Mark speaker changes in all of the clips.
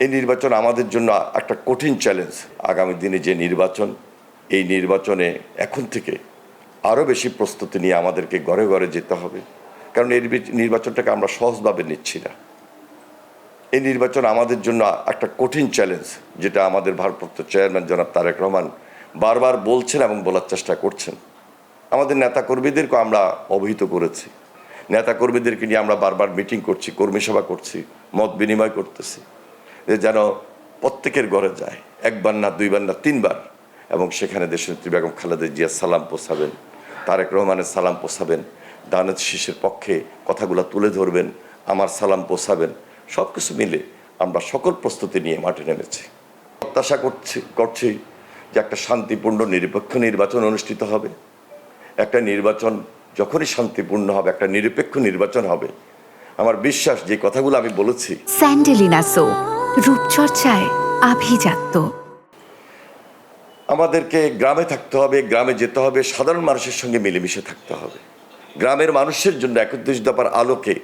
Speaker 1: এই নির্বাচন আমাদের জন্য একটা কঠিন চ্যালেঞ্জ। আগামী দিনে যে নির্বাচন, এই নির্বাচনে এখন থেকে আরও বেশি প্রস্তুতি নিয়ে আমাদেরকে ঘরে ঘরে যেতে হবে, কারণ এই নির্বাচনটাকে আমরা সহজভাবে নিচ্ছি না। এই নির্বাচন আমাদের জন্য একটা কঠিন চ্যালেঞ্জ, যেটা আমাদের ভারপ্রাপ্ত চেয়ারম্যান জনাব তারেক রহমান বারবার বলছেন এবং বলার চেষ্টা করছেন। আমাদের নেতাকর্মীদেরকে আমরা অবহিত করেছি, নেতাকর্মীদেরকে নিয়ে আমরা বারবার মিটিং করছি, কর্মী সভা করছি, মত বিনিময় করতেছি, যেন প্রত্যেকের ঘরে যায়, একবার না, দুইবার না, তিনবার, এবং সেখানে দেশনেত্রী বেগম খালেদা জিয়ার সালাম পোষাবেন, তারেক রহমানের সালাম পোষাবেন, দানের শীষের পক্ষে কথাগুলো তুলে ধরবেন, আমার সালাম পোষাবেন। সব কিছু মিলে আমরা সকল প্রস্তুতি নিয়ে মাঠে নেমেছি। প্রত্যাশা করছি যে একটা শান্তিপূর্ণ নিরপেক্ষ নির্বাচন অনুষ্ঠিত হবে। একটা নির্বাচন যখনই শান্তিপূর্ণ হবে, একটা নিরপেক্ষ নির্বাচন হবে, আমার বিশ্বাস যে কথাগুলো আমি বলেছি।
Speaker 2: স্যান্ডেলিনা সো, রূপচর্চায় আভিজাত্য।
Speaker 1: আমাদেরকে গ্রামে থাকতে হবে, গ্রামে যেতে হবে, সাধারণ মানুষের সঙ্গে মিলেমিশে থাকতে হবে। গ্রামের মানুষের জন্য ৩১ দফার আলোকে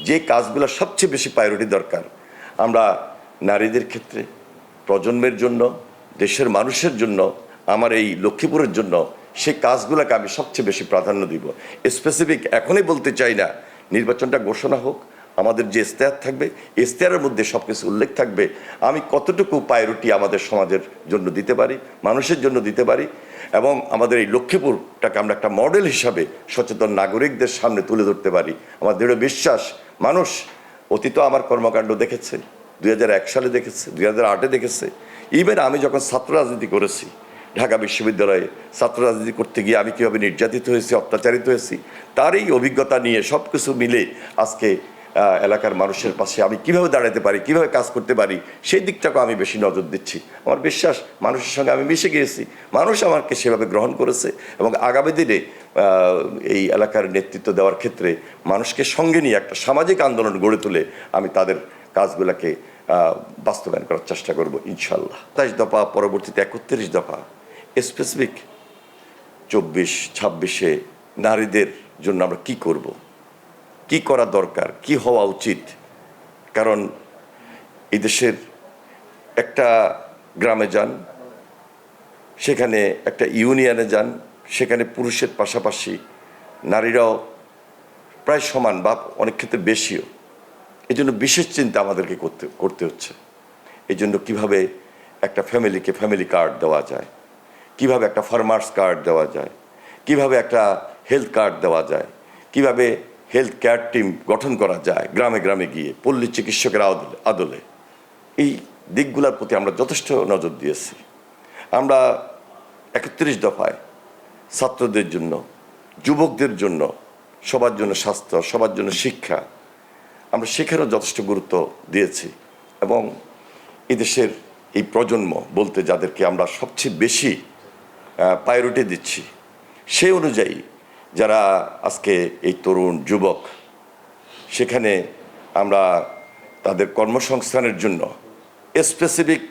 Speaker 1: যে কাজগুলো সবচেয়ে বেশি প্রায়োরিটি দরকার, আমরা নারীদের ক্ষেত্রে, প্রজন্মের জন্য, দেশের মানুষের জন্য, আমার এই লক্ষ্মীপুরের জন্য সেই কাজগুলোকে আমি সবচেয়ে বেশি প্রাধান্য দিব। স্পেসিফিক এখনই বলতে চাই না, নির্বাচনটা ঘোষণা হোক, আমাদের যে ইশতেহার থাকবে, ইশতেহারের মধ্যে সব কিছু উল্লেখ থাকবে, আমি কতটুকু প্রায়োরিটি আমাদের সমাজের জন্য দিতে পারি, মানুষের জন্য দিতে পারি, এবং আমাদের এই লক্ষ্মীপুরটাকে আমরা একটা মডেল হিসাবে সচেতন নাগরিকদের সামনে তুলে ধরতে পারি। আমার দৃঢ় বিশ্বাস, মানুষ অতীত আমার কর্মকাণ্ড দেখেছে, 2001 সালে দেখেছে, 2008-এ দেখেছে। ইভেন আমি যখন ছাত্র রাজনীতি করেছি, ঢাকা বিশ্ববিদ্যালয়ে ছাত্র রাজনীতি করতে গিয়ে আমি কীভাবে নির্যাতিত হয়েছি, অত্যাচারিত হয়েছি, তার এই অভিজ্ঞতা নিয়ে সব কিছু মিলে আজকে এলাকার মানুষের পাশে আমি কিভাবে দাঁড়াতে পারি, কিভাবে কাজ করতে পারি, সেই দিকটাকে আমি বেশি নজর দিচ্ছি। আমার বিশ্বাস, মানুষের সঙ্গে আমি মিশে গিয়েছি, মানুষ আমাকে সেভাবে গ্রহণ করেছে, এবং আগামী দিনে এই এলাকার নেতৃত্ব দেওয়ার ক্ষেত্রে মানুষকে সঙ্গে নিয়ে একটা সামাজিক আন্দোলন গড়ে তুলে আমি তাদের কাজগুলোকে বাস্তবায়ন করার চেষ্টা করব ইনশাল্লাহ। ২৭ দফা, পরবর্তীতে ৩১ দফা, স্পেসিফিক ২৪-২৬-এ নারীদের জন্য আমরা কি করব, কি করা দরকার, কি হওয়া উচিত। কারণ এই দেশের একটা গ্রামে যান, সেখানে একটা ইউনিয়নে যান, সেখানে পুরুষের পাশাপাশি নারীরাও প্রায় সমান বা অনেক ক্ষেত্রে বেশিও। এই জন্য বিশেষ চিন্তা আমাদেরকে করতে হচ্ছে। এই জন্য কীভাবে একটা ফ্যামিলিকে ফ্যামিলি কার্ড দেওয়া যায়, কিভাবে একটা ফার্মার্স কার্ড দেওয়া যায়, কিভাবে একটা হেলথ কার্ড দেওয়া যায়, কিভাবে হেলথ কেয়ার টিম গঠন করা যায় গ্রামে গ্রামে গিয়ে, পল্লী চিকিৎসকের আদলে। এই দিকগুলোর প্রতি আমরা যথেষ্ট নজর দিয়েছি। আমরা ৩১ দফায় ছাত্রদের জন্য, যুবকদের জন্য, সবার জন্য স্বাস্থ্য, সবার জন্য শিক্ষা, আমরা সেখানেও যথেষ্ট গুরুত্ব দিয়েছি। এবং এদেশের এই প্রজন্ম বলতে যাদেরকে আমরা সবচেয়ে বেশি প্রায়োরিটি দিচ্ছি, সেই অনুযায়ী যারা আজকে এই তরুণ যুবক, সেখানে আমরা তাদের কর্মসংস্থানের জন্য স্পেসিফিক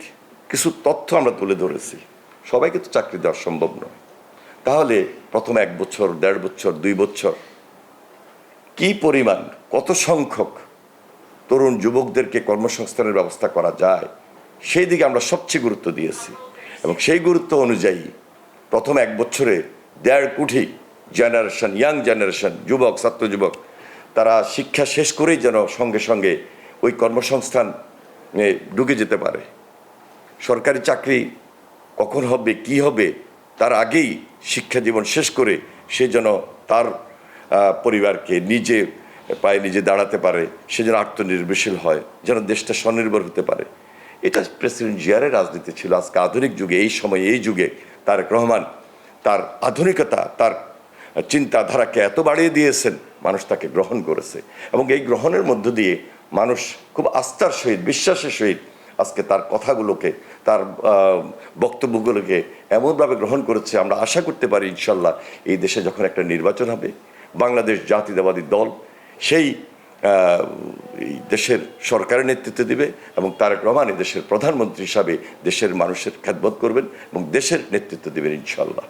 Speaker 1: কিছু তথ্য আমরা তুলে ধরেছি। সবাইকে তো চাকরি দেওয়া সম্ভব নয়, তাহলে প্রথম 1 বছর, 1.5 বছর, 2 বছর কি পরিমাণ, কত সংখ্যক তরুণ যুবকদেরকে কর্মসংস্থানের ব্যবস্থা করা যায়, সেই দিকে আমরা সবচেয়ে গুরুত্ব দিয়েছি। এবং সেই গুরুত্ব অনুযায়ী প্রথম 1 বছরে 1.5 কোটি জেনারেশন, ইয়াং জেনারেশন, যুবক, ছাত্র যুবক, তারা শিক্ষা শেষ করেই যেন সঙ্গে সঙ্গে ওই কর্মসংস্থান ঢুকে যেতে পারে। সরকারি চাকরি কখন হবে, কি হবে, তার আগেই শিক্ষা জীবন শেষ করে সে যেন তার পরিবারকে নিজে পায়ে নিজে দাঁড়াতে পারে, সে যেন আত্মনির্ভরশীল হয়, যেন দেশটা স্বনির্ভর হতে পারে। এটা প্রেসিডেন্ট জিয়ারের রাজনীতি ছিল। আজকে আধুনিক যুগে, এই সময়ে, এই যুগে তারেক রহমান তার আধুনিকতা, তার চিন্তাধারাকে এত বাড়িয়ে দিয়েছেন, মানুষ তাকে গ্রহণ করেছে। এবং এই গ্রহণের মধ্য দিয়ে মানুষ খুব আস্থার সহিত, বিশ্বাসের সহিত আজকে তার কথাগুলোকে, তার বক্তব্যগুলোকে এমনভাবে গ্রহণ করেছে, আমরা আশা করতে পারি ইনশাল্লাহ এই দেশে যখন একটা নির্বাচন হবে, বাংলাদেশ জাতীয়তাবাদী দল সেই দেশের সরকারের নেতৃত্ব দিবে, এবং তারেক রহমান এই দেশের প্রধানমন্ত্রী হিসাবে দেশের মানুষের খেদমত করবেন এবং দেশের নেতৃত্ব দেবেন ইনশাল্লাহ।